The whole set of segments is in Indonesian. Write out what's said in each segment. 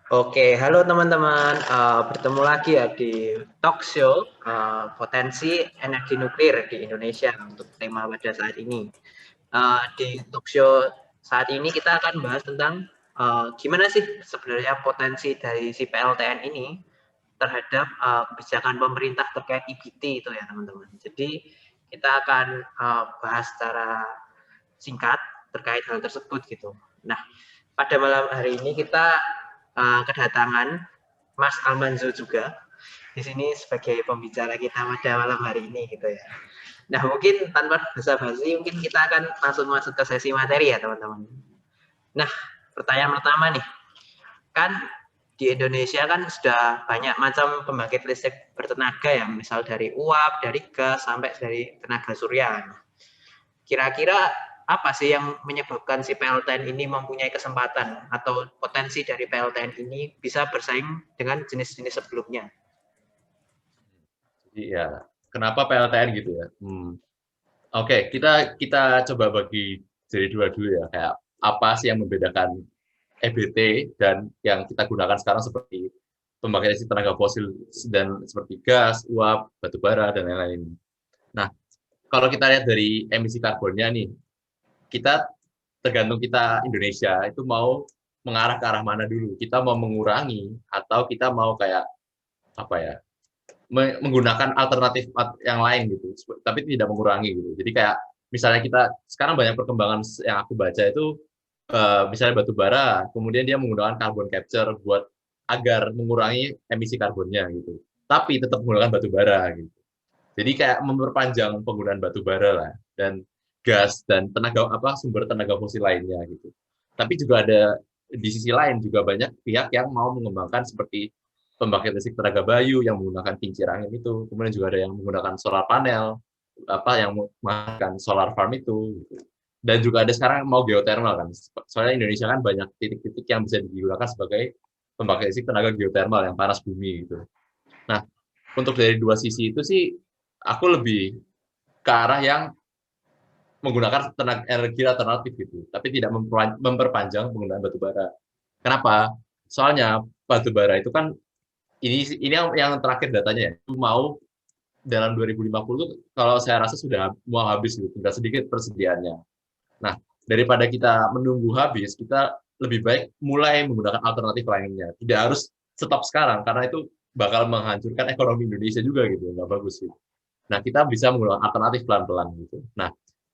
Oke, halo teman-teman. Bertemu lagi ya di talk show potensi energi nuklir di Indonesia untuk tema pada saat ini. Di talk show saat ini kita akan bahas tentang gimana sih sebenarnya potensi dari si PLTN ini terhadap kebijakan pemerintah terkait EBT itu ya teman-teman. Jadi kita akan bahas secara singkat terkait hal tersebut gitu. Nah, pada malam hari ini kita kedatangan Mas Almanzo juga di sini sebagai pembicara kita pada malam hari ini gitu ya. Nah mungkin tanpa basa-basi mungkin kita akan langsung masuk ke sesi materi ya teman-teman. Nah pertanyaan pertama nih, kan di Indonesia kan sudah banyak macam pembangkit listrik bertenaga ya, misal dari uap, dari gas, sampai dari tenaga surya. Kira-kira apa sih yang menyebabkan si PLTN ini mempunyai kesempatan atau potensi dari PLTN ini bisa bersaing dengan jenis-jenis sebelumnya? Jadi ya, kenapa PLTN gitu ya? Oke, kita coba bagi jadi dua dulu ya. Kayak apa sih yang membedakan EBT dan yang kita gunakan sekarang seperti pembangkit listrik tenaga fosil dan seperti gas, uap, batu bara dan lain-lain. Nah, kalau kita lihat dari emisi karbonnya nih, kita tergantung kita Indonesia itu mau mengarah ke arah mana dulu. Kita mau mengurangi atau kita mau kayak apa ya? Menggunakan alternatif yang lain gitu, tapi tidak mengurangi gitu. Jadi kayak misalnya kita sekarang banyak perkembangan yang aku baca itu misalnya batu bara, kemudian dia menggunakan carbon capture buat agar mengurangi emisi karbonnya gitu. Tapi tetap menggunakan batu bara gitu. Jadi kayak memperpanjang penggunaan batu bara lah dan gas dan tenaga apa sumber tenaga fosil lainnya gitu. Tapi juga ada di sisi lain juga banyak pihak yang mau mengembangkan seperti pembangkit listrik tenaga bayu yang menggunakan kincir angin itu, kemudian juga ada yang menggunakan solar panel, apa yang menggunakan solar farm itu, gitu. Dan juga ada sekarang mau geothermal kan, soalnya Indonesia kan banyak titik-titik yang bisa digunakan sebagai pembangkit listrik tenaga geothermal yang panas bumi gitu. Nah, untuk dari dua sisi itu sih, aku lebih ke arah yang menggunakan tenaga energi alternatif gitu, tapi tidak memperpanjang penggunaan batu bara. Kenapa? Soalnya batu bara itu kan ini yang terakhir datanya ya, itu mau dalam 2050 tuh kalau saya rasa sudah mau habis gitu, tinggal sedikit persediaannya. Nah, daripada kita menunggu habis, kita lebih baik mulai menggunakan alternatif lainnya. Tidak harus stop sekarang, karena itu bakal menghancurkan ekonomi Indonesia juga gitu, nggak bagus gitu. Nah, kita bisa menggunakan alternatif pelan-pelan gitu. Nah,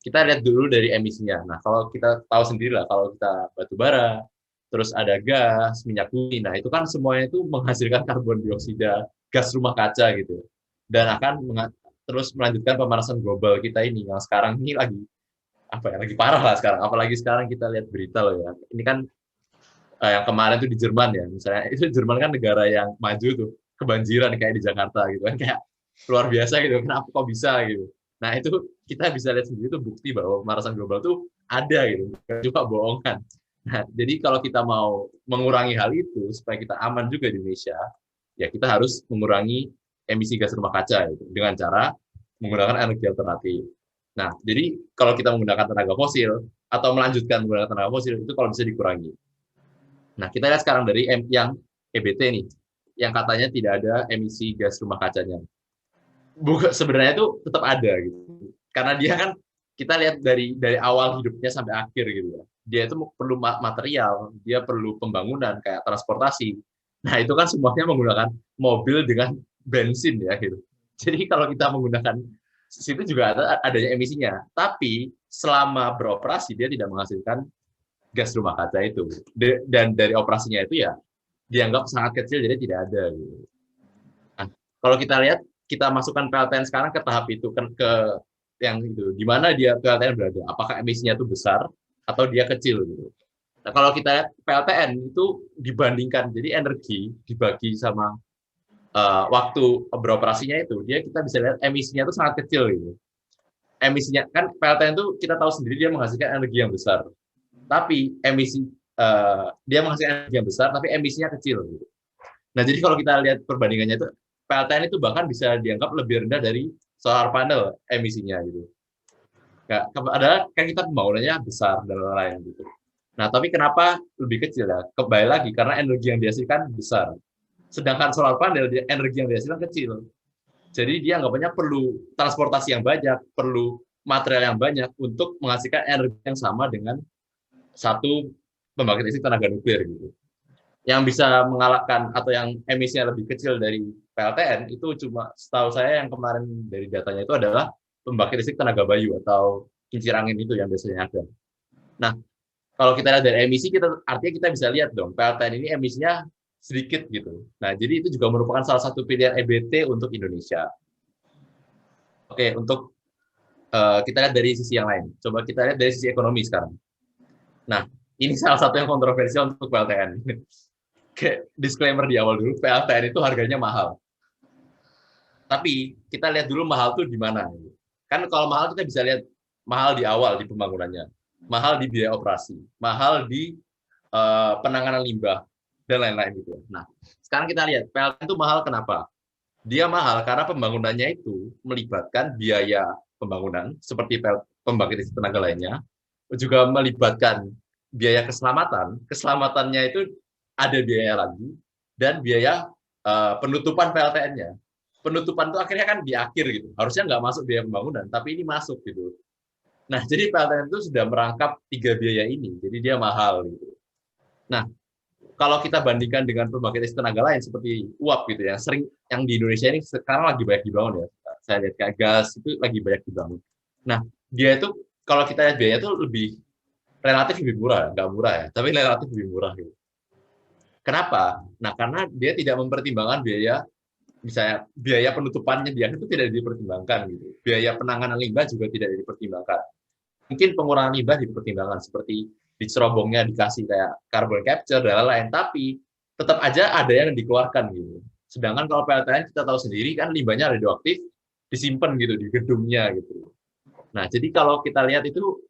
kita lihat dulu dari emisinya. Nah, kalau kita tahu sendiri lah, kalau kita batu bara, terus ada gas, minyak bumi, nah itu kan semuanya itu menghasilkan karbon dioksida, gas rumah kaca gitu. Dan akan terus melanjutkan pemanasan global kita ini, yang sekarang ini lagi apa ya, lagi parah lah sekarang. Apalagi sekarang kita lihat berita loh ya. Ini kan yang kemarin tuh di Jerman ya, misalnya itu Jerman kan negara yang maju tuh, kebanjiran kayak di Jakarta gitu kan, kayak luar biasa gitu, kenapa kok bisa gitu. Nah itu kita bisa lihat sendiri tuh bukti bahwa pemanasan global tuh ada gitu, cuma bohongan. Nah jadi kalau kita mau mengurangi hal itu supaya kita aman juga di Indonesia, ya kita harus mengurangi emisi gas rumah kaca gitu, dengan cara menggunakan energi alternatif. Nah jadi kalau kita menggunakan tenaga fosil atau melanjutkan menggunakan tenaga fosil itu kalau bisa dikurangi. Nah, kita lihat sekarang dari yang EBT nih, yang katanya tidak ada emisi gas rumah kacanya. Sebenarnya itu tetap ada gitu. Karena dia kan kita lihat dari awal hidupnya sampai akhir gitu ya. Dia itu perlu material, dia perlu pembangunan kayak transportasi. Nah, itu kan semuanya menggunakan mobil dengan bensin ya gitu. Jadi kalau kita menggunakan situ juga ada adanya emisinya. Tapi selama beroperasi dia tidak menghasilkan gas rumah kaca itu. Dan dari operasinya itu ya dianggap sangat kecil jadi tidak ada gitu. Nah, kalau kita lihat kita masukkan PLTN sekarang ke tahap itu ke yang itu di mana dia PLTN berada, apakah emisinya itu besar atau dia kecil gitu. Nah, kalau kita lihat PLTN itu dibandingkan jadi energi dibagi sama waktu beroperasinya itu dia kita bisa lihat emisinya itu sangat kecil gitu. Emisinya kan PLTN itu kita tahu sendiri dia menghasilkan energi yang besar, tapi dia menghasilkan energi yang besar tapi emisinya kecil gitu. Nah, jadi kalau kita lihat perbandingannya itu PLTN itu bahkan bisa dianggap lebih rendah dari solar panel emisinya gitu. Nggak, padahal kan kita pembangunannya besar dan lain-lain gitu. Nah, tapi kenapa lebih kecil ya? Kembali lagi, karena energi yang dihasilkan besar. Sedangkan solar panel, energi yang dihasilkan kecil. Jadi dia anggapannya perlu transportasi yang banyak, perlu material yang banyak untuk menghasilkan energi yang sama dengan satu pembangkit listrik tenaga nuklir gitu. Yang bisa mengalahkan atau yang emisinya lebih kecil dari PLTN itu cuma setahu saya yang kemarin dari datanya itu adalah pembangkit listrik tenaga bayu atau kincir angin itu yang biasanya ada. Nah, kalau kita lihat dari emisi, artinya kita bisa lihat dong PLTN ini emisinya sedikit gitu. Nah, jadi itu juga merupakan salah satu pilihan EBT untuk Indonesia. Oke, untuk kita lihat dari sisi yang lain. Coba kita lihat dari sisi ekonomi sekarang. Nah, ini salah satu yang kontroversial untuk PLTN. Kayak disclaimer di awal dulu, PLTN itu harganya mahal. Tapi kita lihat dulu mahal tuh di mana. Kan kalau mahal kita bisa lihat mahal di awal di pembangunannya, mahal di biaya operasi, mahal di penanganan limbah, dan lain-lain gitu. Nah, sekarang kita lihat PLTN itu mahal kenapa? Dia mahal karena pembangunannya itu melibatkan biaya pembangunan seperti pembangkit listrik tenaga lainnya, juga melibatkan biaya keselamatan. Keselamatannya itu ada biaya lagi dan biaya penutupan PLTN-nya. Penutupan itu akhirnya kan di akhir gitu. Harusnya nggak masuk biaya pembangunan, tapi ini masuk gitu. Nah, jadi PLTN itu sudah merangkap 3 biaya ini, jadi dia mahal gitu. Nah, kalau kita bandingkan dengan pembangkit listrik tenaga lain seperti uap gitu ya, sering yang di Indonesia ini sekarang lagi banyak dibangun ya. Saya lihat kayak gas itu lagi banyak dibangun. Nah, dia itu kalau kita lihat biaya itu relatif lebih murah, nggak murah ya, tapi relatif lebih murah gitu. Kenapa? Nah, karena dia tidak mempertimbangkan biaya, misalnya biaya penutupannya dia itu tidak dipertimbangkan gitu. Biaya penanganan limbah juga tidak dipertimbangkan. Mungkin pengurangan limbah dipertimbangkan seperti di cerobongnya dikasih kayak carbon capture dan lain-lain, tapi tetap aja ada yang dikeluarkan gitu. Sedangkan kalau PLTN kita tahu sendiri kan limbahnya radioaktif, disimpan gitu di gedungnya gitu. Nah, jadi kalau kita lihat itu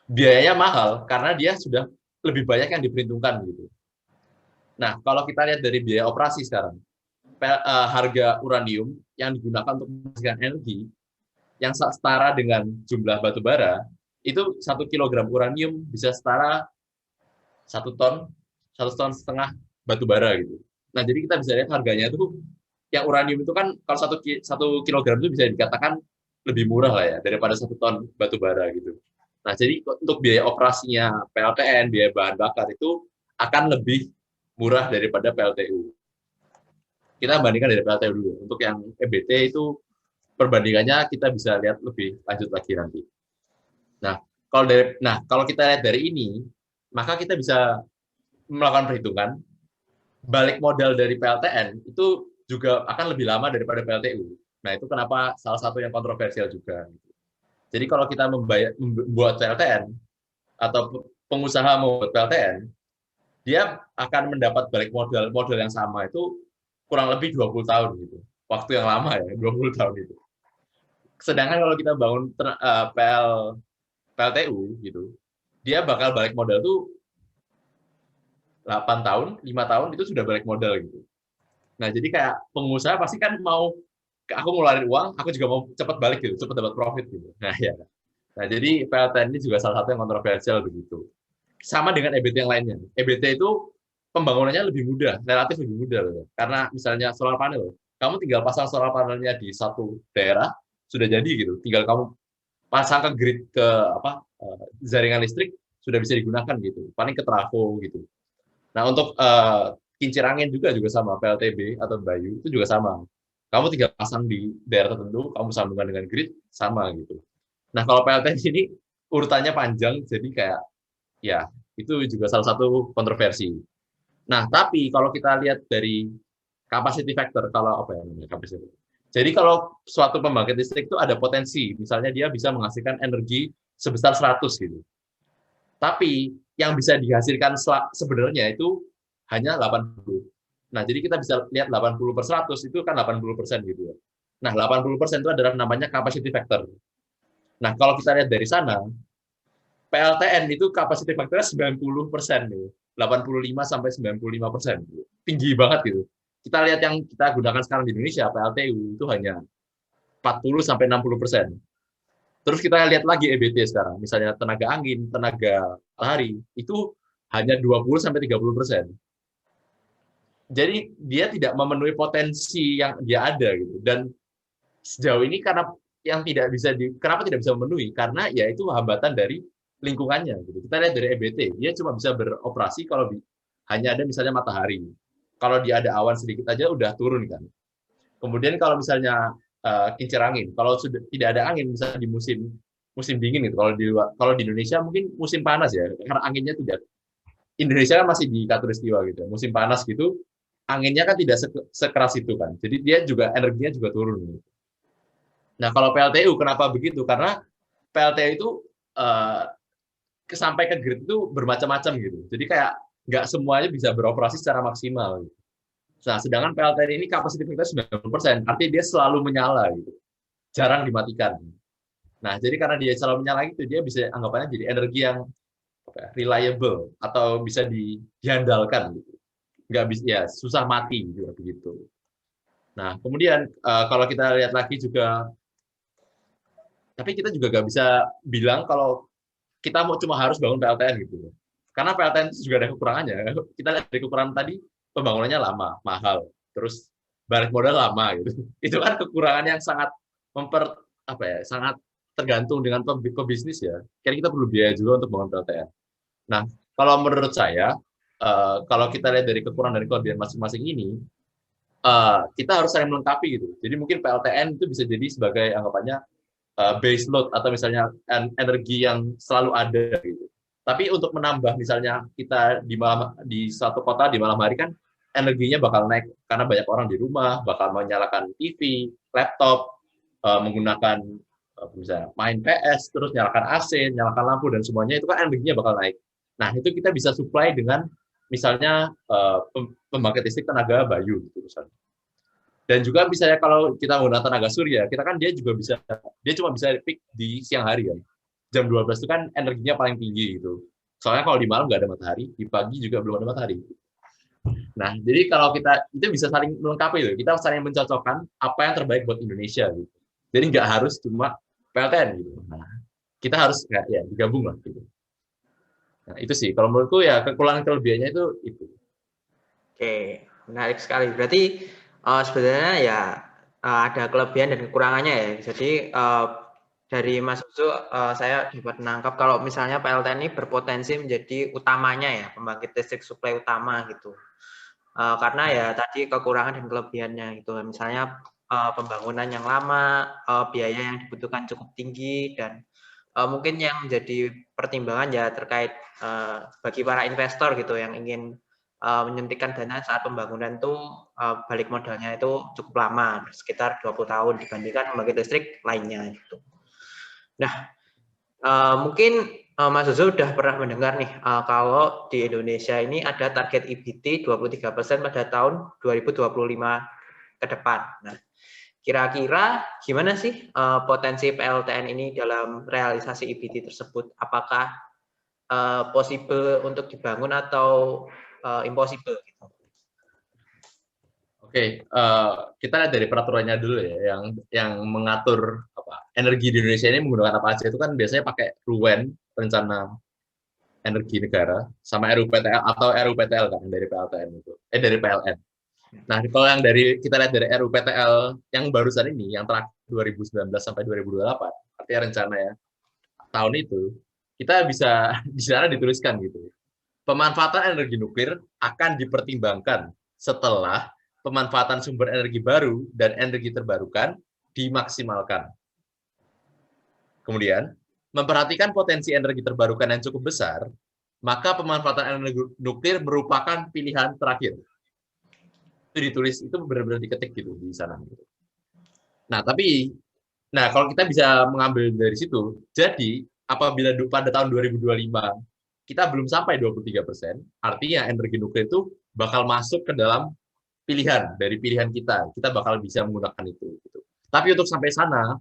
biayanya mahal karena dia sudah lebih banyak yang diperhitungkan gitu. Nah, kalau kita lihat dari biaya operasi sekarang, harga uranium yang digunakan untuk menghasilkan energi yang setara dengan jumlah batu bara, itu 1 kilogram uranium bisa setara 1 ton, 1,5 ton batu bara gitu. Nah, jadi kita bisa lihat harganya itu, yang uranium itu kan kalau 1 kilogram itu bisa dikatakan lebih murah lah ya daripada 1 ton batu bara gitu. Nah, jadi untuk biaya operasinya PLTN, biaya bahan bakar itu akan lebih murah daripada PLTU. Kita bandingkan dari PLTU dulu. Untuk yang EBT itu perbandingannya kita bisa lihat lebih lanjut lagi nanti. Kalau kita lihat dari ini, maka kita bisa melakukan perhitungan balik modal dari PLTN itu juga akan lebih lama daripada PLTU. Nah, itu kenapa salah satu yang kontroversial juga. Jadi kalau kita membuat PLTN atau pengusaha membuat PLTN, dia akan mendapat balik modal yang sama itu kurang lebih 20 tahun gitu. Waktu yang lama ya, 20 tahun itu. Sedangkan kalau kita bangun PLTU gitu, dia bakal balik modal tuh 8 tahun, 5 tahun itu sudah balik modal gitu. Nah, jadi kayak pengusaha pasti kan mau, aku ngeluarin uang, aku juga mau cepat balik gitu, cepat dapat profit gitu. Nah, ya. Nah, jadi PLTN ini juga salah satu yang kontroversial begitu. Sama dengan EBT yang lainnya. EBT itu pembangunannya lebih mudah, relatif lebih mudah loh. Karena misalnya solar panel, kamu tinggal pasang solar panelnya di satu daerah, sudah jadi gitu. Tinggal kamu pasang ke grid ke jaringan listrik sudah bisa digunakan gitu. Paling ke trafo gitu. Nah, untuk kincir angin juga sama, PLTB atau Bayu itu juga sama. Kamu tinggal pasang di daerah tertentu, kamu sambungkan dengan grid sama gitu. Nah, kalau PLTN ini urutannya panjang, jadi kayak ya itu juga salah satu kontroversi. Nah, tapi kalau kita lihat dari capacity factor, kalau apa ya namanya capacity. Jadi kalau suatu pembangkit listrik itu ada potensi, misalnya dia bisa menghasilkan energi sebesar 100 gitu. Tapi yang bisa dihasilkan sebenarnya itu hanya 80. Nah, jadi kita bisa lihat 80/100 itu kan 80% gitu ya. Nah, 80% itu adalah namanya capacity factor. Nah, kalau kita lihat dari sana, PLTN itu capacity factor-nya 90% nih. 85-95%. Tinggi banget gitu. Kita lihat yang kita gunakan sekarang di Indonesia, PLTU itu hanya 40-60%. Terus kita lihat lagi EBT sekarang, misalnya tenaga angin, tenaga matahari itu hanya 20-30%. Jadi dia tidak memenuhi potensi yang dia ada gitu. Dan sejauh ini karena kenapa tidak bisa memenuhi? Karena ya itu hambatan dari lingkungannya gitu. Kita lihat dari EBT, dia cuma bisa beroperasi kalau hanya ada misalnya matahari. Kalau dia ada awan sedikit aja udah turun kan. Kemudian kalau misalnya kincir angin, kalau sudah tidak ada angin misalnya di musim dingin gitu. Kalau di Indonesia mungkin musim panas ya, karena anginnya tidak. Indonesia kan masih di khatulistiwa gitu. Musim panas gitu, anginnya kan tidak sekeras itu kan. Jadi dia juga energinya juga turun gitu. Nah, kalau PLTU kenapa begitu? Karena PLTU itu sampai ke grid itu bermacam-macam gitu. Jadi kayak nggak semuanya bisa beroperasi secara maksimal. Gitu. Nah, sedangkan PLTU ini kapasitas 90%, artinya dia selalu menyala gitu. Jarang dimatikan. Nah, jadi karena dia selalu menyala itu, dia bisa anggapannya jadi energi yang reliable atau bisa diandalkan gitu. Nggak bisa ya susah mati juga begitu. Nah, kemudian kalau kita lihat lagi juga, tapi kita juga nggak bisa bilang kalau kita cuma harus bangun PLTN gitu. Karena PLTN itu juga ada kekurangannya. Kita lihat dari kekurangan tadi, pembangunannya lama, mahal, terus balik modal lama gitu. Itu kan kekurangan yang sangat sangat tergantung dengan pebisnis ya. Kira kita perlu biaya juga untuk bangun PLTN. Nah, kalau menurut saya, kalau kita lihat dari kekurangan dan kelebihan masing-masing ini, kita harus saling melengkapi gitu. Jadi mungkin PLTN itu bisa jadi sebagai anggapannya base load atau misalnya energi yang selalu ada gitu. Tapi untuk menambah misalnya kita di suatu kota di malam hari kan energinya bakal naik karena banyak orang di rumah, bakal menyalakan TV, laptop, menggunakan misalnya main PS, terus nyalakan AC, nyalakan lampu dan semuanya itu kan energinya bakal naik. Nah, itu kita bisa supply dengan misalnya pembangkit listrik tenaga Bayu gitu misalnya. Dan juga misalnya kalau kita menggunakan tenaga surya, kita kan dia cuma bisa peak di siang hari kan. Jam 12 itu kan energinya paling tinggi gitu. Soalnya kalau di malam nggak ada matahari, di pagi juga belum ada matahari. Nah, jadi kalau kita itu bisa saling melengkapi loh. Kita saling mencocokkan apa yang terbaik buat Indonesia gitu. Jadi nggak harus cuma PLTN gitu. Nah, kita harus ya digabung lah gitu. Nah, itu sih kalau menurutku ya kekurangan kelebihannya itu. Oke, menarik sekali. Berarti sebenarnya ya ada kelebihan dan kekurangannya ya. Jadi dari Mas Uzo saya dapat menangkap kalau misalnya PLTN ini berpotensi menjadi utamanya ya, pembangkit listrik suplai utama gitu. Karena ya tadi kekurangan dan kelebihannya gitu. Misalnya pembangunan yang lama, biaya yang dibutuhkan cukup tinggi dan mungkin yang menjadi pertimbangan ya terkait bagi para investor gitu yang ingin menyuntikkan dana saat pembangunan itu balik modalnya itu cukup lama, sekitar 20 tahun dibandingkan pembangkit listrik lainnya gitu. Nah, mungkin Mas Zuzo sudah pernah mendengar nih kalau di Indonesia ini ada target EBT 23% pada tahun 2025 ke depan. Nah, kira-kira gimana sih potensi PLTN ini dalam realisasi EBT tersebut? Apakah possible untuk dibangun atau impossible? Gitu? Oke, kita lihat dari peraturannya dulu ya, yang mengatur energi di Indonesia ini menggunakan apa aja itu kan biasanya pakai RUEN, Rencana Energi Negara, sama RUPTL atau RUPTL kan dari PLTN itu, dari PLN. Nah, kalau yang kita lihat dari RUPTL yang barusan ini, yang terakhir 2019 sampai 2028, artinya rencana ya tahun itu, kita bisa di sana dituliskan gitu. Pemanfaatan energi nuklir akan dipertimbangkan setelah pemanfaatan sumber energi baru dan energi terbarukan dimaksimalkan. Kemudian, memperhatikan potensi energi terbarukan yang cukup besar, maka pemanfaatan energi nuklir merupakan pilihan terakhir. Itu ditulis, itu benar-benar diketik gitu di sana. Nah, kalau kita bisa mengambil dari situ, jadi apabila pada tahun 2025 kita belum sampai 23%, artinya energi nuklir itu bakal masuk ke dalam pilihan dari pilihan kita. Kita bakal bisa menggunakan itu. Gitu. Tapi untuk sampai sana,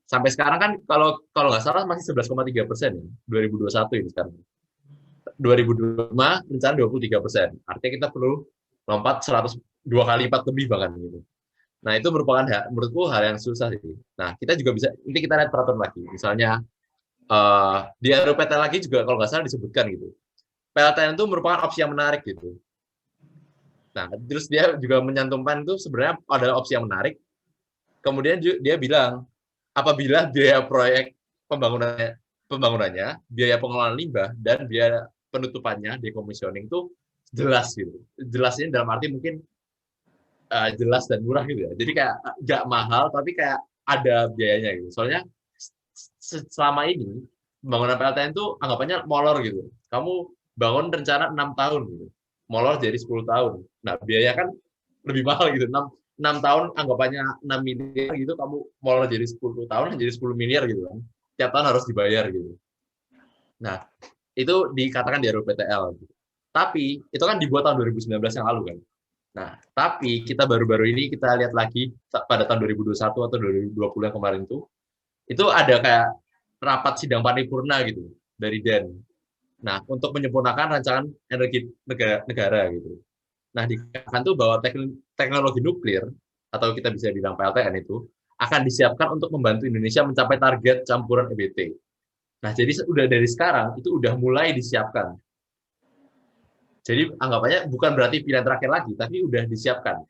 sampai sekarang kan kalau nggak salah masih 11,3% ya, 2021 ini sekarang. 2025 rencana 23%. Artinya kita perlu lompat 2 kali lipat lebih bahkan gitu. Nah, itu merupakan menurutku hal yang susah sih. Nah, kita juga bisa, nanti kita lihat peraturan lagi. Misalnya Di RUPTL lagi juga kalau nggak salah disebutkan gitu. PLTN itu merupakan opsi yang menarik gitu. Nah, terus dia juga menyantumkan itu sebenarnya adalah opsi yang menarik. Kemudian dia bilang, apabila biaya proyek pembangunannya, biaya pengelolaan limbah, dan biaya penutupannya, decommissioning itu jelas gitu. Jelasnya dalam arti mungkin jelas dan murah gitu ya. Jadi kayak nggak mahal, tapi kayak ada biayanya gitu. Soalnya selama ini pembangunan PLTN itu anggapannya molor gitu. Kamu bangun rencana 6 tahun gitu. Molor jadi 10 tahun. Nah, biaya kan lebih mahal gitu. 6 tahun anggapannya 6 miliar gitu, kamu molor jadi 10 tahun jadi 10 miliar gitu kan. Tiap tahun harus dibayar gitu. Nah, itu dikatakan di RUPTL gitu. Tapi itu kan dibuat tahun 2019 yang lalu kan. Nah, tapi kita baru-baru ini kita lihat lagi pada tahun 2021 atau 2020 yang kemarin itu ada kayak rapat sidang paripurna gitu dari DEN. Nah, untuk menyempurnakan rancangan energi negara gitu. Nah, dikatakan tuh bahwa teknologi nuklir atau kita bisa bilang PLTN itu akan disiapkan untuk membantu Indonesia mencapai target campuran EBT. Nah, jadi udah dari sekarang itu udah mulai disiapkan. Jadi anggapannya bukan berarti pilihan terakhir lagi, tapi udah disiapkan.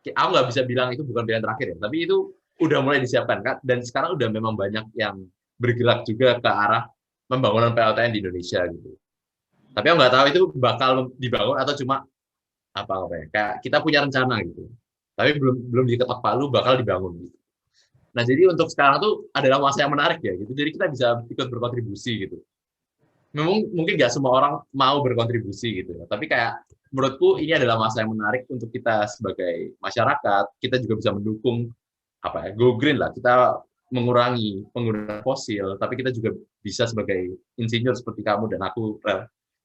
Aku nggak bisa bilang itu bukan pilihan terakhir ya, tapi itu udah mulai disiapkan kan. Dan sekarang udah memang banyak yang bergerak juga ke arah pembangunan PLTN di Indonesia gitu. Tapi aku nggak tahu itu bakal dibangun atau cuma apa ya, kayak kita punya rencana gitu. Tapi belum diketok palu bakal dibangun gitu. Nah, jadi untuk sekarang tuh adalah masa yang menarik ya gitu. Jadi kita bisa ikut berkontribusi gitu. Memang mungkin nggak semua orang mau berkontribusi gitu ya. Tapi kayak menurutku ini adalah masa yang menarik untuk kita sebagai masyarakat. Kita juga bisa mendukung apa ya, go green lah. Kita mengurangi penggunaan fosil, tapi kita juga bisa sebagai insinyur seperti kamu dan aku,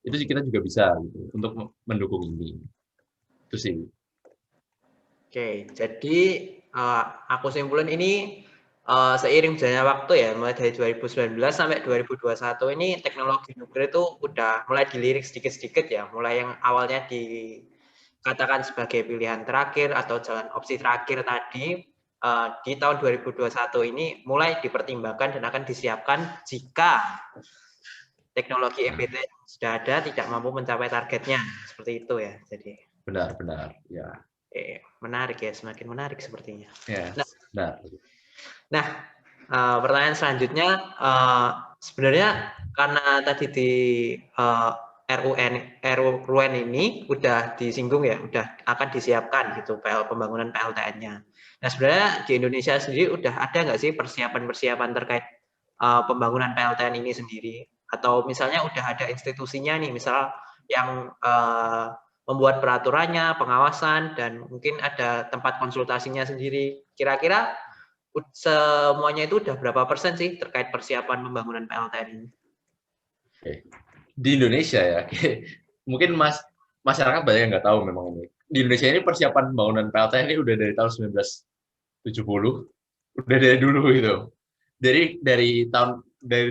itu kita juga bisa gitu, untuk mendukung ini. Itu sih. Oke, jadi aku simpulin ini seiring berjalannya waktu ya, mulai dari 2019 sampai 2021 ini teknologi nuklir itu udah mulai dilirik sedikit-sedikit ya, mulai yang awalnya dikatakan sebagai pilihan terakhir atau jalan opsi terakhir tadi, di tahun 2021 ini mulai dipertimbangkan dan akan disiapkan jika teknologi EBT sudah ada tidak mampu mencapai targetnya, seperti itu ya. Jadi benar, ya. Menarik ya, semakin menarik sepertinya. Ya, nah, pertanyaan selanjutnya, sebenarnya karena tadi di RUN ini udah disinggung ya, udah akan disiapkan gitu pembangunan PLTN-nya. Nah, sebenarnya di Indonesia sendiri udah ada nggak sih persiapan-persiapan terkait pembangunan PLTN ini sendiri? Atau misalnya udah ada institusinya nih, misal yang membuat peraturannya, pengawasan, dan mungkin ada tempat konsultasinya sendiri. Kira-kira semuanya itu udah berapa persen sih terkait persiapan pembangunan PLTN ini? Oke. Di Indonesia ya, mungkin masyarakat banyak yang nggak tahu memang ini. Di Indonesia ini persiapan pembangunan PLTN ini udah dari tahun 1970, udah dari dulu gitu. Dari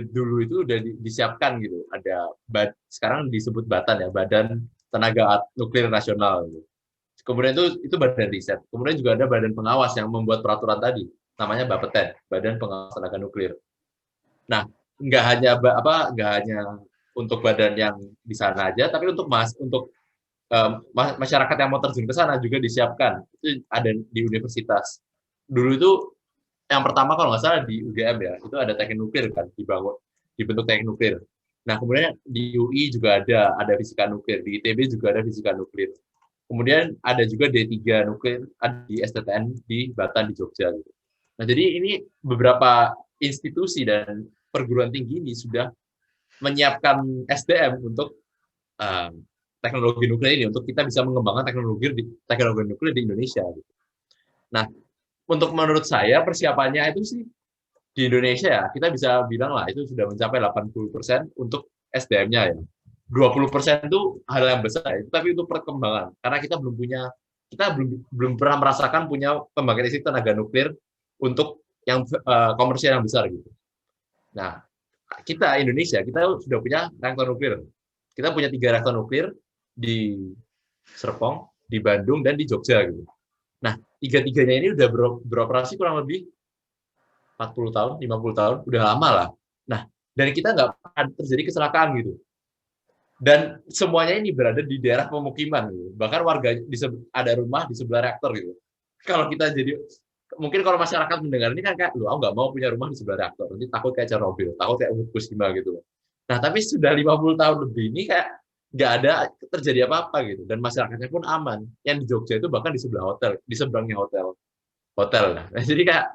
dulu itu udah disiapkan gitu. Ada sekarang disebut BATN ya, Badan Tenaga Nuklir Nasional. Gitu. Kemudian itu badan riset. Kemudian juga ada badan pengawas yang membuat peraturan tadi, namanya BAPETEN, Badan Pengawas Tenaga Nuklir. Nah, nggak hanya untuk badan yang di sana aja, tapi untuk masyarakat yang mau terjun ke sana juga disiapkan. Itu ada di universitas. Dulu itu yang pertama kalau nggak salah di UGM ya, itu ada teknik nuklir kan, dibentuk teknik nuklir. Nah, kemudian di UI juga ada fisika nuklir, di ITB juga ada fisika nuklir. Kemudian ada juga D3 nuklir di STTN di Batan di Jogja. Gitu. Nah, jadi ini beberapa institusi dan perguruan tinggi ini sudah menyiapkan SDM untuk teknologi nuklir ini, untuk kita bisa mengembangkan teknologi nuklir di Indonesia. Gitu. Nah, untuk menurut saya persiapannya itu sih di Indonesia ya, kita bisa bilang lah itu sudah mencapai 80% untuk SDM-nya ya. 20% itu hal yang besar ya, tapi untuk perkembangan. Karena kita belum pernah merasakan punya pembangkit listrik tenaga nuklir untuk yang komersial yang besar gitu. Nah, kita Indonesia, kita sudah punya reaktor nuklir. Kita punya 3 reaktor nuklir di Serpong, di Bandung, dan di Jogja gitu. Nah, 3-tiganya ini udah beroperasi kurang lebih 40 tahun, 50 tahun, udah lama lah. Nah, dan kita nggak ada terjadi kecelakaan gitu. Dan semuanya ini berada di daerah pemukiman gitu. Bahkan warga ada rumah di sebelah reaktor gitu. Kalau kita jadi mungkin kalau masyarakat mendengar ini kan kayak, lu aku nggak mau punya rumah di sebelah reaktor, nanti takut kayak Chernobyl, takut kayak Fukushima gitu. Nah, tapi sudah 50 tahun lebih ini kayak nggak ada terjadi apa-apa gitu, dan masyarakatnya pun aman. Yang di Jogja itu bahkan di sebelah hotel, di seberangnya hotel. Nah, jadi kayak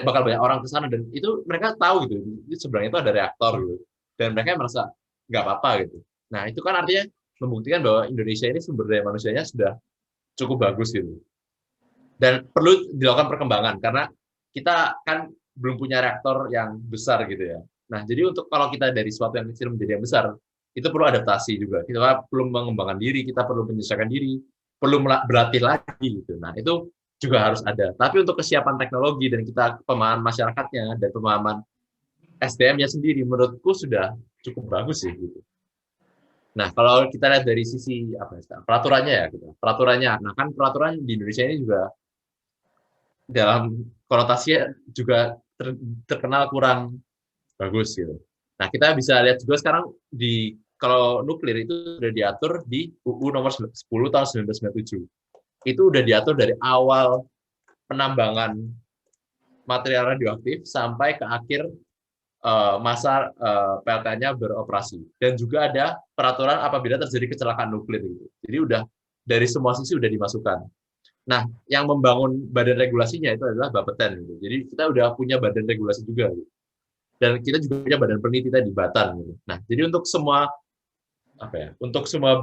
bakal banyak orang ke sana, dan itu mereka tahu gitu, di seberangnya itu ada reaktor gitu, dan mereka merasa nggak apa-apa gitu. Nah, itu kan artinya membuktikan bahwa Indonesia ini sumber daya manusianya sudah cukup bagus gitu. Dan perlu dilakukan perkembangan karena kita kan belum punya reaktor yang besar gitu ya. Nah, jadi untuk kalau kita dari sesuatu yang kecil menjadi yang besar, itu perlu adaptasi juga. Kita perlu mengembangkan diri, kita perlu menyesuaikan diri, perlu berlatih lagi gitu. Nah, itu juga harus ada. Tapi untuk kesiapan teknologi dan kita pemahaman masyarakatnya dan pemahaman SDM-nya sendiri, menurutku sudah cukup bagus sih gitu. Nah, kalau kita lihat dari sisi apa ya, peraturannya ya, gitu. Peraturannya. Nah, kan peraturan di Indonesia ini juga dalam konotasinya juga terkenal kurang bagus gitu. Nah, kita bisa lihat juga sekarang di kalau nuklir itu sudah diatur di UU nomor 10 tahun 1997. Itu udah diatur dari awal penambangan material radioaktif sampai ke akhir masa PLTN-nya beroperasi. Dan juga ada peraturan apabila terjadi kecelakaan nuklir gitu. Jadi udah dari semua sisi udah dimasukkan. Nah, yang membangun badan regulasinya itu adalah Bapeten. Gitu. Jadi kita udah punya badan regulasi juga. Gitu. Dan kita juga punya badan peneliti di Batan. Gitu. Nah, jadi untuk semua untuk semua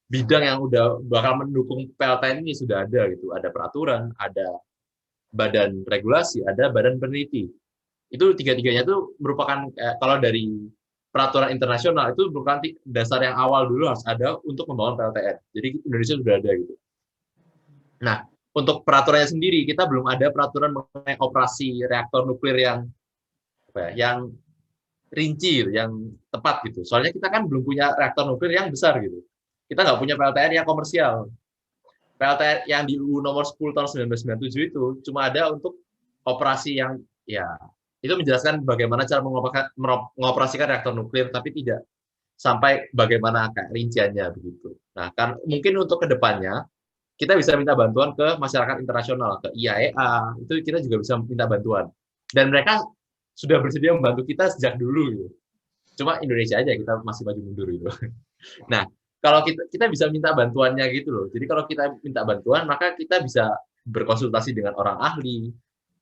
bidang yang udah bakal mendukung PLTN ini sudah ada gitu. Ada peraturan, ada badan regulasi, ada badan peneliti. Itu tiga-tiganya itu merupakan kalau dari peraturan internasional itu merupakan dasar yang awal dulu harus ada untuk membangun PLTN. Jadi Indonesia sudah ada gitu. Nah, untuk peraturannya sendiri, kita belum ada peraturan mengenai operasi reaktor nuklir yang rinci, yang tepat gitu. Soalnya kita kan belum punya reaktor nuklir yang besar gitu. Kita nggak punya PLTN yang komersial. PLTN yang di UU nomor 10 tahun 1997 itu cuma ada untuk operasi yang ya itu menjelaskan bagaimana cara mengoperasikan reaktor nuklir, tapi tidak sampai bagaimana kayak rinciannya begitu. Nah, kan mungkin untuk kedepannya kita bisa minta bantuan ke masyarakat internasional, ke IAEA, itu kita juga bisa minta bantuan. Dan mereka sudah bersedia membantu kita sejak dulu. Gitu. Cuma Indonesia aja kita masih maju mundur. Gitu. Nah, kalau kita bisa minta bantuannya gitu loh. Jadi kalau kita minta bantuan, maka kita bisa berkonsultasi dengan orang ahli,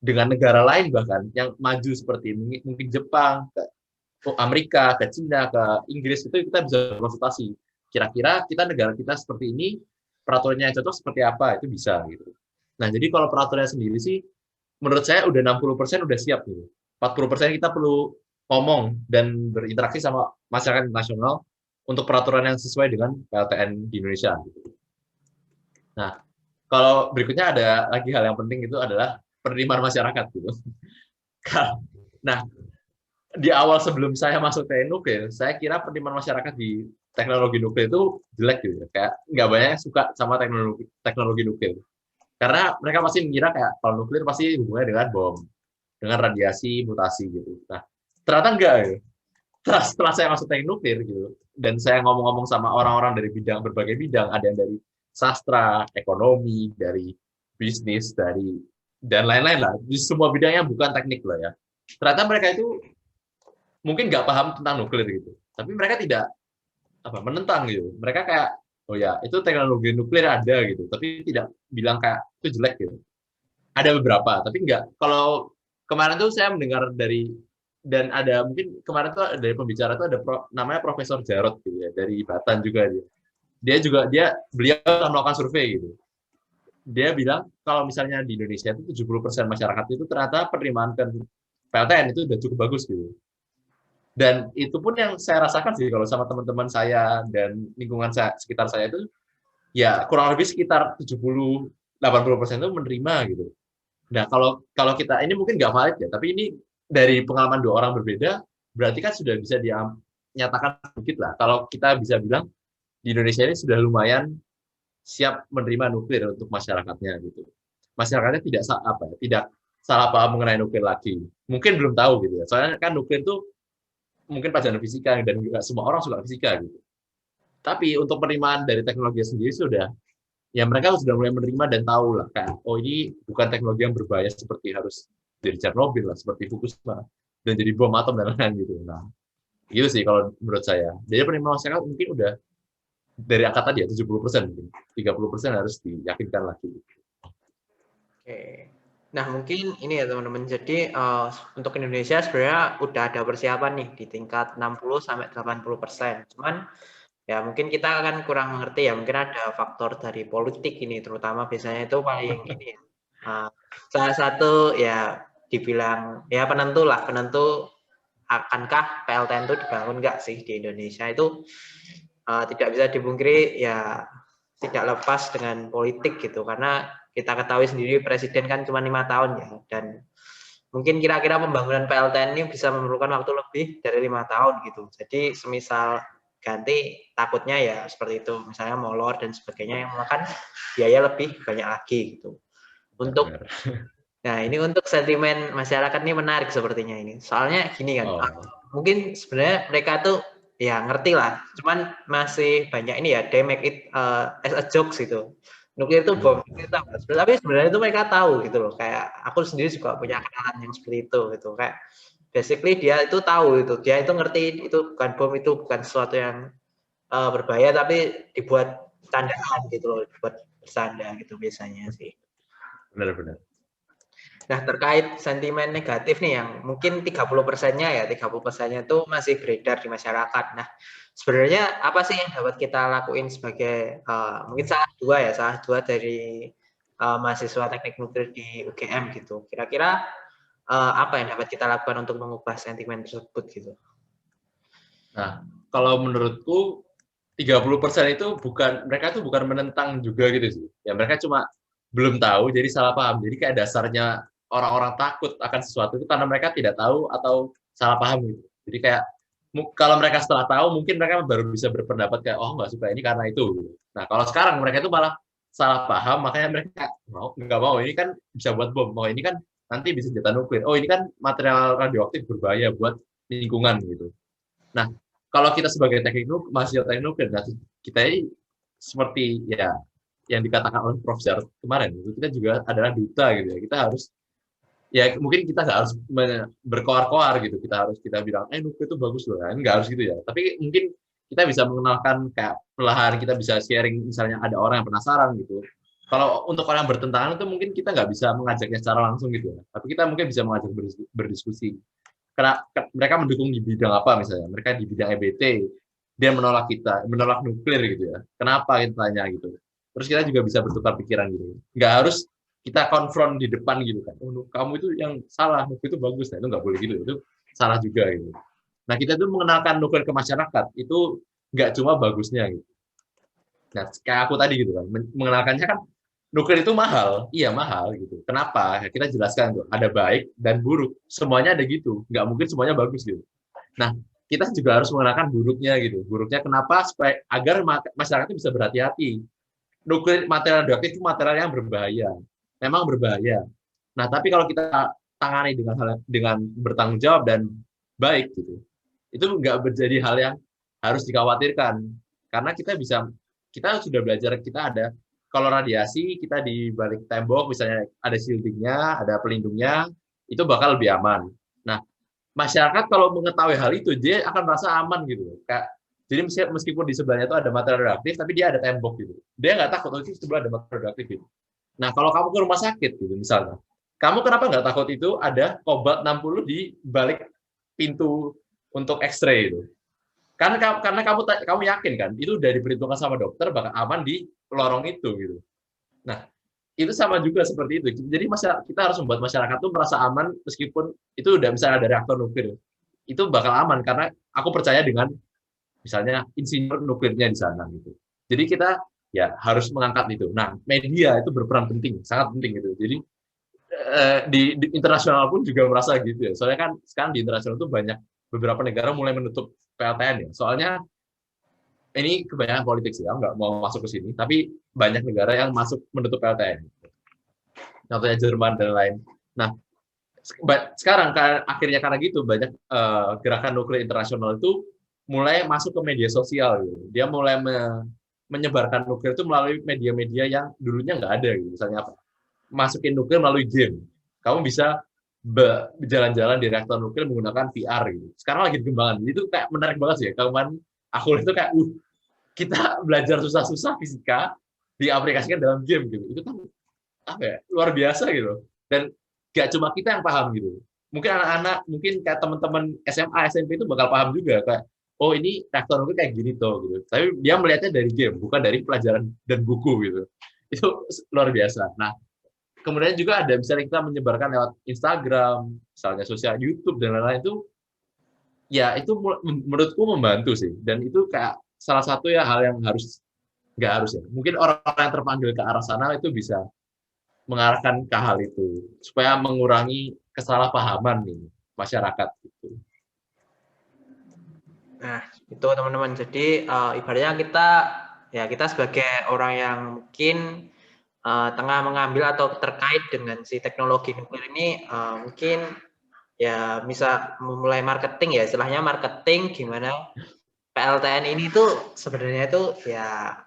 dengan negara lain bahkan, yang maju seperti mungkin Jepang, ke Amerika, ke Cina, ke Inggris, itu kita bisa berkonsultasi. Kira-kira negara kita seperti ini, peraturannya yang cocok seperti apa, itu bisa gitu. Nah, jadi kalau peraturannya sendiri sih, menurut saya udah 60% udah siap gitu. 40% kita perlu ngomong dan berinteraksi sama masyarakat nasional untuk peraturan yang sesuai dengan PLTN di Indonesia. Gitu. Nah, kalau berikutnya ada lagi hal yang penting itu adalah penerimaan masyarakat gitu. Nah, di awal sebelum saya masuk teknik nuklir, saya kira penerimaan masyarakat di teknologi nuklir itu jelek gitu ya. Kayak nggak banyak yang suka sama teknologi nuklir. Karena mereka pasti mengira kayak kalau nuklir pasti hubungannya dengan bom, dengan radiasi, mutasi gitu. Nah, ternyata enggak ya. Setelah saya masuk teknik nuklir gitu, dan saya ngomong-ngomong sama orang-orang dari berbagai bidang, ada yang dari sastra, ekonomi, dari bisnis, dan lain-lain lah. Di semua bidangnya bukan teknik lah ya. Ternyata mereka itu mungkin nggak paham tentang nuklir gitu, tapi mereka tidak menentang gitu. Mereka kayak, oh ya itu teknologi nuklir ada gitu, tapi tidak bilang kayak itu jelek gitu. Ada beberapa, tapi nggak. Kalau kemarin tuh saya mendengar dan ada mungkin kemarin tuh dari pembicara tuh ada namanya Profesor Jarot gitu ya, dari Batan juga beliau melakukan survei gitu. Dia bilang kalau misalnya di Indonesia itu 70% masyarakat itu ternyata penerimaan PLTN itu udah cukup bagus gitu. Dan itu pun yang saya rasakan sih kalau sama teman-teman saya dan lingkungan sekitar saya itu ya kurang lebih sekitar 70-80% itu menerima gitu. Nah, kalau kita ini mungkin nggak valid ya, tapi ini dari pengalaman dua orang berbeda, berarti kan sudah bisa dinyatakan sedikit lah. Kalau kita bisa bilang di Indonesia ini sudah lumayan siap menerima nuklir untuk masyarakatnya gitu. Masyarakatnya tidak salah paham mengenai nuklir lagi. Mungkin belum tahu gitu ya. Soalnya kan nuklir itu mungkin pelajaran fisika dan juga semua orang suka fisika gitu. Tapi untuk penerimaan dari teknologi sendiri sudah, ya mereka sudah mulai menerima dan tahu lah kan, oh ini bukan teknologi yang berbahaya seperti harus jadi Chernobyl lah, seperti Fukushima dan jadi bom atom dan lain-lain gitu. Nah, gitu sih kalau menurut saya. Jadi penerimaan masyarakat mungkin udah dari angka tadi ya 70% mungkin 30% harus diyakinkan lagi. Oke. Nah, mungkin ini ya teman-teman. Jadi untuk Indonesia sebenarnya udah ada persiapan nih di tingkat 60 sampai 80%. Cuman ya mungkin kita akan kurang mengerti ya. Mungkin ada faktor dari politik ini, terutama biasanya itu paling ini ya. Salah satu ya dibilang ya penentu lah, penentu akankah PLTN itu dibangun nggak sih di Indonesia itu tidak bisa dipungkiri ya tidak lepas dengan politik gitu, karena kita ketahui sendiri presiden kan cuma 5 tahun ya, dan mungkin kira-kira pembangunan PLTN ini bisa memerlukan waktu lebih dari 5 tahun gitu. Jadi semisal ganti takutnya ya seperti itu, misalnya molor dan sebagainya yang memakan biaya lebih banyak lagi gitu. Untuk nah ini untuk sentimen masyarakat ini menarik sepertinya ini. Soalnya gini kan, mungkin sebenarnya mereka tuh ya ngerti lah, cuman masih banyak ini ya, they make it as a jokes gitu. Nuklir itu bom kita, tapi sebenarnya itu mereka tahu gitu loh. Kayak aku sendiri juga punya kenalan yang seperti itu gitu. Kayak basically dia itu tahu itu, dia itu ngerti itu bukan bom, itu bukan sesuatu yang berbahaya, tapi dibuat candaan gitu loh, dibuat bercanda gitu biasanya sih. Benar-benar. Nah, terkait sentimen negatif nih yang mungkin 30%-nya ya, 30%-nya itu masih beredar di masyarakat. Nah, sebenarnya apa sih yang dapat kita lakuin sebagai mungkin salah dua dari mahasiswa teknik nuklir di UGM gitu. Kira-kira apa yang dapat kita lakukan untuk mengubah sentimen tersebut gitu? Nah, kalau menurutku 30% itu mereka tuh bukan menentang juga gitu sih. Ya mereka cuma belum tahu jadi salah paham. Jadi kayak dasarnya orang-orang takut akan sesuatu itu karena mereka tidak tahu atau salah paham gitu. Jadi kayak kalau mereka setelah tahu mungkin mereka baru bisa berpendapat kayak oh nggak suka ini karena itu. Nah kalau sekarang mereka itu malah salah paham, makanya mereka nggak mau ini kan bisa buat bom, mau ini kan nanti bisa senjata nuklir, oh ini kan material radioaktif berbahaya buat lingkungan gitu. Nah kalau kita sebagai mahasiswa teknik nuklir, kita ini seperti ya yang dikatakan oleh Prof. Jarod kemarin, kita juga adalah duta gitu ya. Kita harus ya mungkin kita nggak harus berkoar-koar gitu. Kita bilang nuklir itu bagus loh, nggak harus gitu ya. Tapi mungkin kita bisa mengenalkan kayak perlahan, kita bisa sharing misalnya ada orang yang penasaran gitu. Kalau untuk orang yang bertentangan itu mungkin kita nggak bisa mengajaknya secara langsung gitu ya. Tapi kita mungkin bisa mengajak berdiskusi. Karena mereka mendukung di bidang apa misalnya, mereka di bidang EBT, dia menolak nuklir gitu ya. Kenapa kita tanya gitu. Terus kita juga bisa bertukar pikiran gitu. Nggak harus kita konfront di depan gitu kan. Oh, kamu itu yang salah, nuklir itu bagus. Nah, itu nggak boleh gitu. Itu salah juga gitu. Nah, kita tuh mengenalkan nuklir ke masyarakat, itu nggak cuma bagusnya gitu. Nah, kayak aku tadi gitu kan, mengenalkannya kan nuklir itu mahal, iya mahal gitu. Kenapa? Kita jelaskan tuh, ada baik dan buruk. Semuanya ada gitu, nggak mungkin semuanya bagus gitu. Nah, kita juga harus mengenalkan buruknya gitu. Buruknya kenapa? Supaya agar masyarakat bisa berhati-hati. Nuklir material radioaktif itu material yang berbahaya, memang berbahaya. Nah, tapi kalau kita tangani dengan bertanggung jawab dan baik gitu, itu nggak menjadi hal yang harus dikhawatirkan. Karena kita sudah belajar, kita ada kalau radiasi kita di balik tembok misalnya ada shieldingnya, ada pelindungnya, itu bakal lebih aman. Nah, masyarakat kalau mengetahui hal itu dia akan merasa aman gitu. Jadi meskipun di sebelahnya itu ada material radioaktif, tapi dia ada tembok gitu. Dia nggak takut, oh itu sebelah ada material radioaktif gitu. Nah, kalau kamu ke rumah sakit gitu misalnya, kamu kenapa nggak takut itu ada kobalt 60 di balik pintu untuk X-ray itu? Karena kamu yakin kan, itu udah diperhitungkan sama dokter bakal aman di lorong itu gitu. Nah, itu sama juga seperti itu. Jadi kita harus membuat masyarakat tuh merasa aman meskipun itu udah misalnya ada reaktor nuklir. Itu bakal aman karena aku percaya dengan misalnya insinyur nuklirnya di sana gitu. Jadi kita ya harus mengangkat itu. Nah, media itu berperan penting, sangat penting gitu. Jadi di internasional pun juga merasa gitu ya. Soalnya kan sekarang di internasional tuh banyak beberapa negara mulai menutup PLTN ya. Soalnya ini kebanyakan politik sih, ya, nggak mau masuk ke sini. Tapi banyak negara yang menutup PLTN. Contohnya Jerman dan lain. Nah, Sekarang akhirnya karena gitu banyak gerakan nuklir internasional itu mulai masuk ke media sosial gitu. Dia mulai menyebarkan nuklir itu melalui media-media yang dulunya nggak ada gitu. Misalnya apa? Masukin nuklir melalui game. Kamu bisa berjalan-jalan di reaktor nuklir menggunakan VR gitu. Sekarang lagi dikembangkan. Itu kayak menarik banget sih ya. Kemarin aku itu kayak kita belajar susah-susah fisika diaplikasikan dalam game gitu. Itu kan apa ya? Luar biasa gitu. Dan gak cuma kita yang paham gitu. Mungkin anak-anak, mungkin kayak teman-teman SMA, SMP itu bakal paham juga kayak oh ini reaktor nuklir kayak gini tuh gitu. Tapi dia melihatnya dari game, bukan dari pelajaran dan buku gitu. Itu luar biasa. Nah, kemudian juga ada misalnya kita menyebarkan lewat Instagram, misalnya sosial YouTube dan lain-lain itu ya itu menurutku membantu sih. Dan itu kayak salah satu ya hal yang harus nggak harus ya. Mungkin orang-orang yang terpanggil ke arah sana itu bisa mengarahkan ke hal itu supaya mengurangi kesalahpahaman nih masyarakat gitu. Nah, itu teman-teman. Jadi ibaratnya kita sebagai orang yang mungkin tengah mengambil atau terkait dengan si teknologi nuklir ini mungkin ya bisa memulai marketing ya, istilahnya marketing gimana PLTN ini tuh sebenarnya itu ya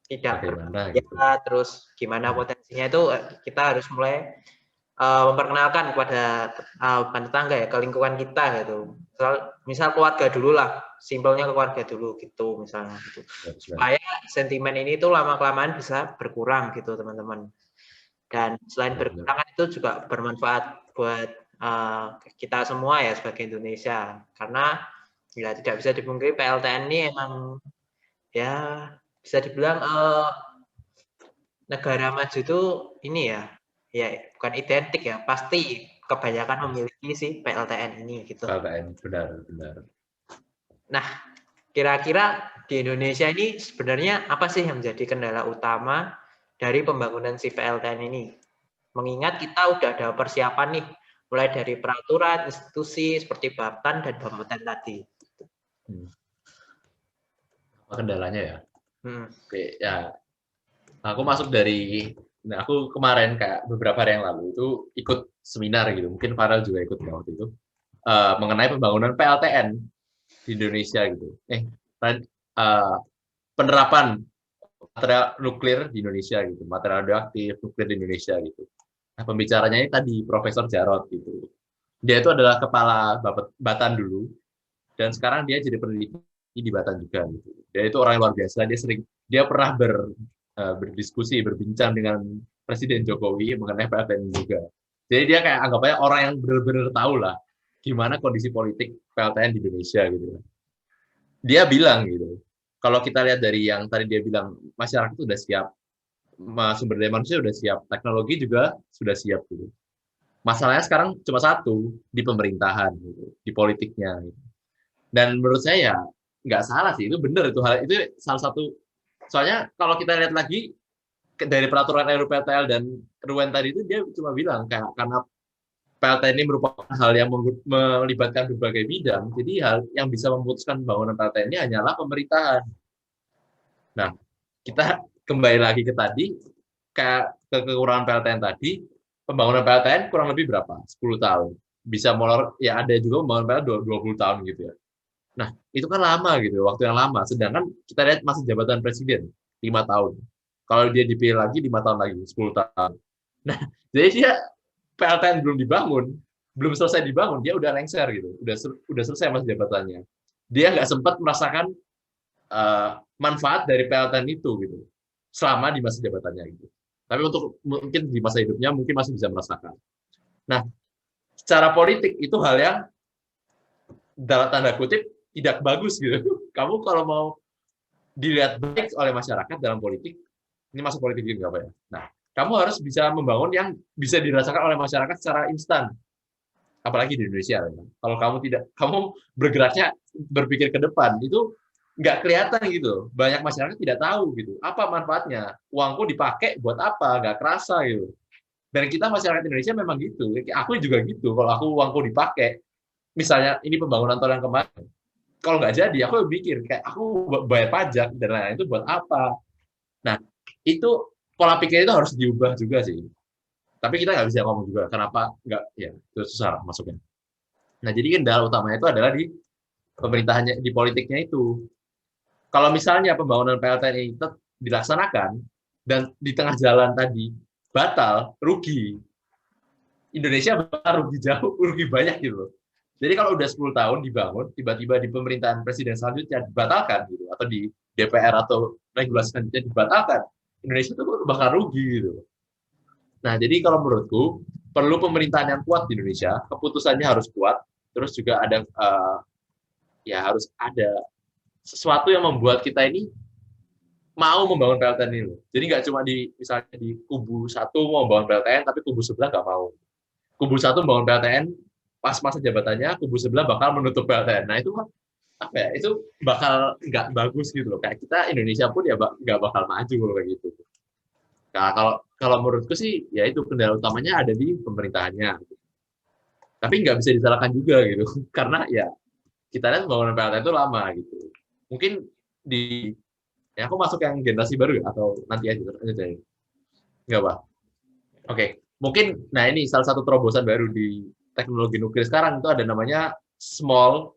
tidak Bagaimana berbahaya, gitu. terus gimana potensinya itu kita harus mulai memperkenalkan kepada tetangga ya, ke lingkungan kita gitu. Misal keluarga dulu lah, simpelnya keluarga dulu gitu misalnya gitu. Supaya sentimen ini tuh lama-kelamaan bisa berkurang gitu teman-teman. Dan selain berkurang itu juga bermanfaat buat kita semua ya sebagai Indonesia. Karena ya tidak bisa dipungkiri PLTN ini emang ya bisa dibilang negara maju itu ini ya bukan identik ya, pasti kebanyakan memiliki si PLTN ini gitu. PLTN benar. Nah, kira-kira di Indonesia ini sebenarnya apa sih yang menjadi kendala utama dari pembangunan si PLTN ini? Mengingat kita udah ada persiapan nih, mulai dari peraturan, institusi seperti Baptan dan Bapeten tadi. Kendalanya ya. Oke, ya. Aku masuk dari aku kemarin kayak beberapa hari yang lalu itu ikut seminar gitu. Mungkin Farel juga ikut waktu itu. Mengenai pembangunan PLTN di Indonesia gitu. Penerapan material nuklir di Indonesia gitu, material radioaktif nuklir di Indonesia gitu. Nah, pembicaranya ini tadi Profesor Jarot gitu. Dia itu adalah kepala Batan dulu, dan sekarang dia jadi peneliti di Batan juga gitu. Dia itu orang yang luar biasa. Dia pernah berdiskusi, berbincang dengan Presiden Jokowi mengenai PLTN juga. Jadi dia kayak anggapnya orang yang benar-benar tahu lah gimana kondisi politik PLTN di Indonesia gitu. Dia bilang gitu, kalau kita lihat dari yang tadi dia bilang masyarakat sudah siap, sumber daya manusia sudah siap, teknologi juga sudah siap gitu. Masalahnya sekarang cuma satu, di pemerintahan gitu, di politiknya gitu. Dan menurut saya ya nggak salah sih, itu benar itu hal itu salah satu. Soalnya kalau kita lihat lagi dari peraturan RUU-PLTL dan RUN tadi itu dia cuma bilang kayak karena PLTN ini merupakan hal yang melibatkan berbagai bidang, jadi hal yang bisa memutuskan pembangunan PLTN ini hanyalah pemerintahan. Nah, kita kembali lagi ke tadi, ke kekurangan PLTN tadi, pembangunan PLTN kurang lebih berapa? 10 tahun. Bisa molor, ya ada juga pembangunan PLTN 20 tahun gitu ya. Nah, itu kan lama gitu, waktu yang lama. Sedangkan kita lihat masa jabatan presiden, 5 tahun. Kalau dia dipilih lagi, 5 tahun lagi, 10 tahun. Nah, jadi dia PLTN belum dibangun, belum selesai dibangun, dia udah lengser gitu, udah selesai masa jabatannya. Dia nggak sempat merasakan manfaat dari PLTN itu gitu, selama di masa jabatannya gitu. Tapi untuk mungkin di masa hidupnya mungkin masih bisa merasakan. Nah, secara politik itu hal yang dalam tanda kutip tidak bagus gitu. Kamu kalau mau dilihat baik oleh masyarakat dalam politik, ini masuk politik juga apa ya? Nah, kamu harus bisa membangun yang bisa dirasakan oleh masyarakat secara instan. Apalagi di Indonesia. Ya. Kalau kamu bergeraknya berpikir ke depan, itu nggak kelihatan gitu. Banyak masyarakat tidak tahu gitu. Apa manfaatnya? Uangku dipakai buat apa? Nggak kerasa gitu. Dan kita masyarakat Indonesia memang gitu. Aku juga gitu. Kalau aku uangku dipakai, misalnya ini pembangunan tol yang kemarin, kalau nggak jadi, aku mikir kayak aku bayar pajak dan lain-lain itu buat apa? Nah, itu pola pikir itu harus diubah juga sih. Tapi kita nggak bisa ngomong juga kenapa nggak, ya itu susah masuknya. Nah, jadi kendala utamanya itu adalah di pemerintahannya, di politiknya itu. Kalau misalnya pembangunan PLTN ini dilaksanakan dan di tengah jalan tadi batal, rugi. Indonesia bakal rugi jauh, rugi banyak gitu loh. Jadi kalau udah 10 tahun dibangun, tiba-tiba di pemerintahan presiden selanjutnya dibatalkan gitu, atau di DPR atau regulasi selanjutnya dibatalkan, Indonesia itu bakal rugi gitu. Nah, jadi kalau menurutku perlu pemerintahan yang kuat di Indonesia, keputusannya harus kuat, terus juga ada ya harus ada sesuatu yang membuat kita ini mau membangun PLTN ini loh. Jadi nggak cuma di misalnya di kubu satu mau membangun PLTN, tapi kubu sebelah nggak mau. Kubu satu membangun PLTN, pas masa jabatannya, kubu sebelah bakal menutup PLTN. Nah itu apa ya? Itu bakal nggak bagus gitu loh. Kayak kita Indonesia pun ya nggak bakal maju kalau kayak gitu. Nah, kalau menurutku sih ya itu kendala utamanya ada di pemerintahannya. Tapi nggak bisa disalahkan juga gitu, karena ya kita lihat pembangunan PLTN itu lama gitu. Mungkin di ya aku masuk yang generasi baru ya atau nanti aja nggak Pak? Oke, mungkin nah ini salah satu terobosan baru di teknologi nuklir sekarang itu ada namanya small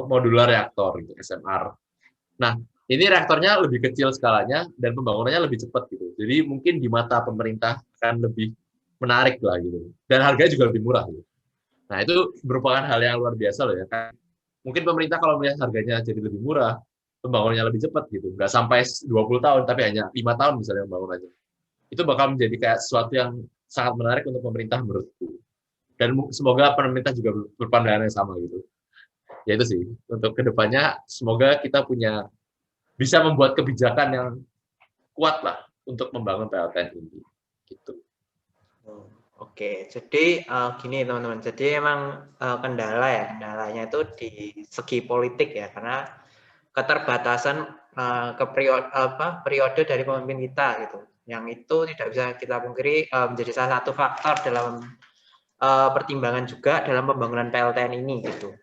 modular reactor gitu, SMR. Nah, ini reaktornya lebih kecil skalanya dan pembangunannya lebih cepat gitu. Jadi mungkin di mata pemerintah akan lebih menarik lah gitu. Dan harganya juga lebih murah gitu. Nah, itu merupakan hal yang luar biasa loh ya. Mungkin pemerintah kalau melihat harganya jadi lebih murah, pembangunannya lebih cepat gitu. Nggak sampai 20 tahun, tapi hanya 5 tahun misalnya pembangunannya. Itu bakal menjadi kayak sesuatu yang sangat menarik untuk pemerintah menurutku. Dan semoga pemerintah juga berpandangan yang sama gitu. Ya itu sih, untuk kedepannya semoga kita bisa membuat kebijakan yang kuat lah untuk membangun PLTN ini. Gitu. Oke, jadi gini teman-teman. Jadi emang kendalanya itu di segi politik ya, karena keterbatasan periode dari pemimpin kita gitu. Yang itu tidak bisa kita pungkiri menjadi salah satu faktor dalam pertimbangan juga dalam pembangunan PLTN ini gitu.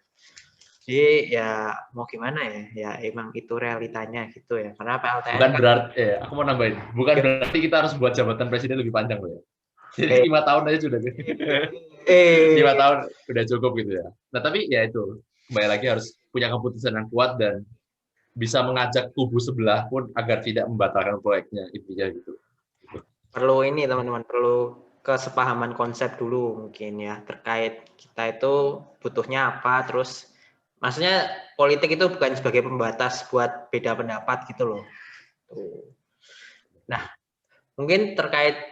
Jadi ya mau gimana ya, ya emang itu realitanya gitu ya. Karena PLTN bukan berarti, aku mau nambahin, bukan berarti kita harus buat jabatan presiden lebih panjang loh ya. Jadi 5 tahun aja sudah. 5 tahun udah cukup gitu ya. Nah tapi ya itu, kembali lagi harus punya keputusan yang kuat dan bisa mengajak kubu sebelah pun agar tidak membatalkan proyeknya, intinya gitu. Perlu ini teman-teman, perlu kesepahaman konsep dulu mungkin ya, terkait kita itu butuhnya apa, terus maksudnya politik itu bukan sebagai pembatas buat beda pendapat gitu loh. Nah, mungkin terkait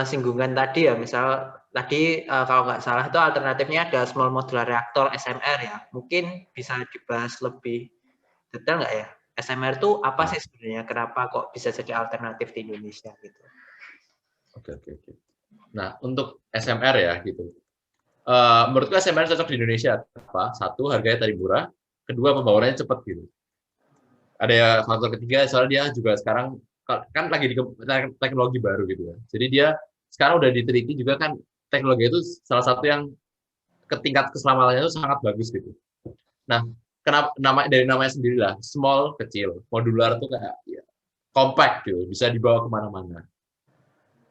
singgungan tadi ya, misal tadi kalau nggak salah itu alternatifnya ada small modular reactor SMR ya. Mungkin bisa dibahas lebih detail nggak ya? SMR itu apa sih sebenarnya? Kenapa kok bisa jadi alternatif di Indonesia gitu? Oke. Nah, untuk SMR ya gitu. Menurutku SMR cocok di Indonesia. Apa? Satu, harganya tadi murah. Kedua, pembangunannya cepat gitu. Ada ya faktor ketiga, soalnya dia juga sekarang kan lagi di teknologi baru gitu ya. Jadi dia sekarang udah diteliti juga kan teknologi itu salah satu yang tingkat keselamatannya itu sangat bagus gitu. Nah, kenapa dari namanya sendiri lah, small kecil, modular tuh kayak ya, compact gitu, bisa dibawa kemana-mana.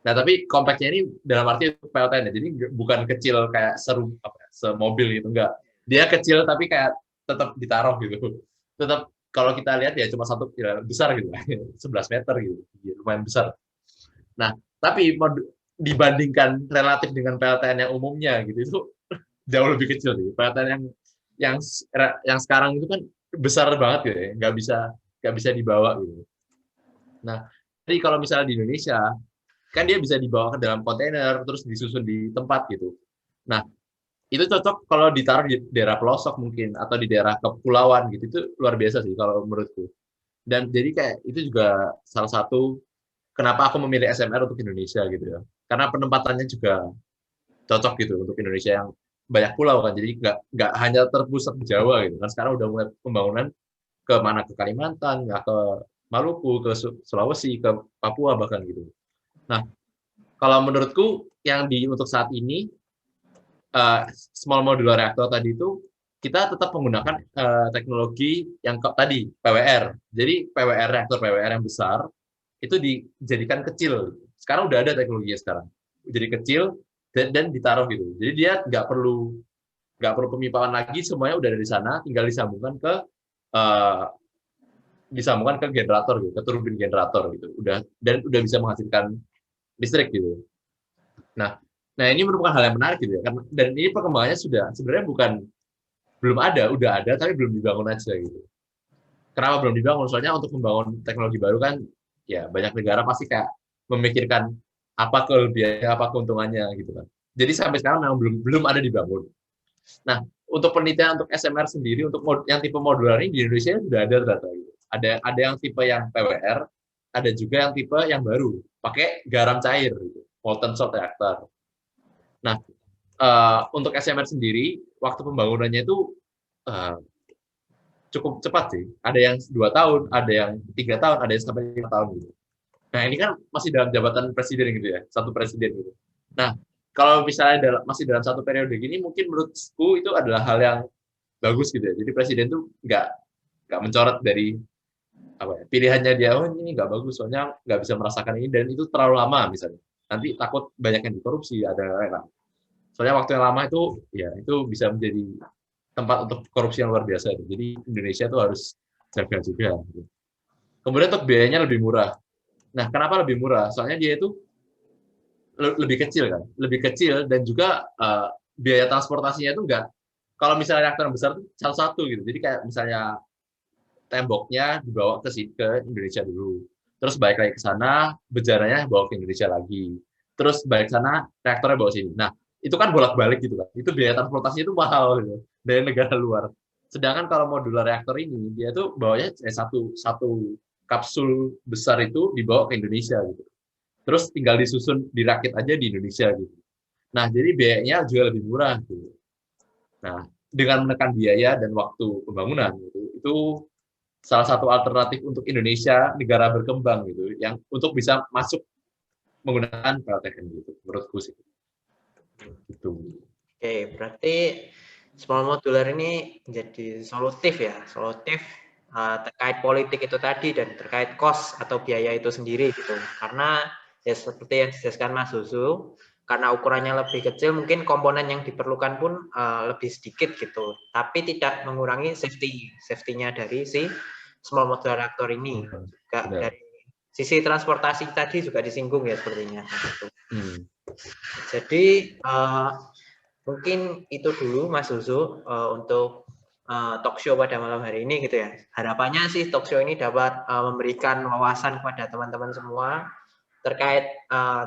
Nah, tapi compactnya ini dalam arti PLTN ya, jadi bukan kecil kayak semobil gitu, enggak. Dia kecil tapi kayak tetap ditaruh gitu. Tetap kalau kita lihat ya cuma satu ya, besar gitu, 11 meter gitu, lumayan besar. Nah, tapi dibandingkan relatif dengan PLTN yang umumnya gitu, itu jauh lebih kecil nih. PLTN yang sekarang itu kan besar banget gitu ya, nggak bisa dibawa gitu. Nah, jadi kalau misalnya di Indonesia kan dia bisa dibawa ke dalam kontainer terus disusun di tempat gitu. Nah, itu cocok kalau ditaruh di daerah pelosok mungkin atau di daerah kepulauan gitu. Itu luar biasa sih kalau menurutku. Dan jadi kayak itu juga salah satu kenapa aku memilih SMR untuk Indonesia gitu ya. Karena penempatannya juga cocok gitu untuk Indonesia yang banyak pulau kan. Jadi nggak hanya terpusat di Jawa gitu kan. Sekarang udah mulai pembangunan ke mana, ke Kalimantan, nggak ke Maluku, ke Sulawesi, ke Papua bahkan gitu. Nah, kalau menurutku yang untuk saat ini small modular reactor tadi itu kita tetap menggunakan teknologi yang tadi PWR. Jadi reaktor PWR yang besar itu dijadikan kecil. Sekarang udah ada teknologinya sekarang. Jadi kecil dan ditaruh gitu. Jadi dia nggak perlu pemipawan lagi, semuanya udah dari sana, tinggal disambungkan ke generator gitu, ke turbin generator gitu. Udah bisa menghasilkan listrik gitu. Nah, ini merupakan hal yang menarik gitu ya, karena dan ini perkembangannya sudah sebenarnya belum ada, udah ada tapi belum dibangun aja gitu. Kenapa belum dibangun? Soalnya untuk membangun teknologi baru kan, ya banyak negara pasti kayak memikirkan apa kelebihannya, apa keuntungannya gitu kan. Jadi sampai sekarang memang belum ada dibangun. Nah, untuk penelitian untuk SMR sendiri, untuk yang tipe modular ini di Indonesia sudah ada ternyata gitu. Ada yang tipe yang PWR, ada juga yang tipe yang baru, pakai garam cair gitu, molten salt reactor. Nah, untuk SMR sendiri, waktu pembangunannya itu cukup cepat sih. Ada yang 2 tahun, ada yang 3 tahun, ada yang sampai 5 tahun gitu. Nah, ini kan masih dalam jabatan presiden gitu ya, satu presiden gitu. Nah, kalau misalnya masih dalam satu periode gini, mungkin menurutku itu adalah hal yang bagus gitu ya. Jadi presiden tuh nggak mencoret dari pilihannya dia, oh ini nggak bagus, soalnya nggak bisa merasakan ini, dan itu terlalu lama misalnya. Nanti takut banyak yang dikorupsi, ada lain-lain. Soalnya waktu yang lama itu, ya itu bisa menjadi tempat untuk korupsi yang luar biasa. Jadi Indonesia tuh harus jaga juga. Gitu. Kemudian untuk biayanya lebih murah. Nah, kenapa lebih murah? Soalnya dia itu lebih kecil kan, lebih kecil, dan juga biaya transportasinya itu enggak. Kalau misalnya reaktor besar itu satu-satu gitu. Jadi kayak misalnya temboknya dibawa ke Indonesia dulu. Terus balik lagi ke sana, bejaranya bawa ke Indonesia lagi. Terus balik sana, reaktornya bawa sini. Nah, itu kan bolak-balik gitu kan. Itu biaya transportasinya itu mahal gitu, dari negara luar. Sedangkan kalau modular reaktor ini, dia tuh bawanya satu kapsul besar itu dibawa ke Indonesia gitu. Terus tinggal disusun, dirakit aja di Indonesia gitu. Nah, jadi biayanya juga lebih murah gitu. Nah, dengan menekan biaya dan waktu pembangunan itu salah satu alternatif untuk Indonesia, negara berkembang gitu, yang untuk bisa masuk menggunakan PLTN gitu, menurutku sih. Gitu. Oke, berarti small modular ini menjadi solutif ya, terkait politik itu tadi dan terkait cost atau biaya itu sendiri gitu. Karena ya seperti yang dijelaskan Mas Susu, karena ukurannya lebih kecil, mungkin komponen yang diperlukan pun lebih sedikit gitu, tapi tidak mengurangi safety-nya dari si small modular reactor ini. Juga dari sisi transportasi tadi juga disinggung ya sepertinya. Gitu. Jadi mungkin itu dulu Mas Susu untuk talk show pada malam hari ini gitu ya. Harapannya sih talk show ini dapat memberikan wawasan kepada teman-teman semua terkait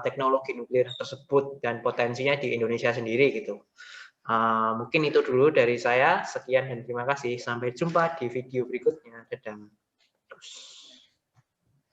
teknologi nuklir tersebut dan potensinya di Indonesia sendiri gitu. Mungkin itu dulu dari saya. Sekian dan terima kasih. Sampai jumpa di video berikutnya. Dadah.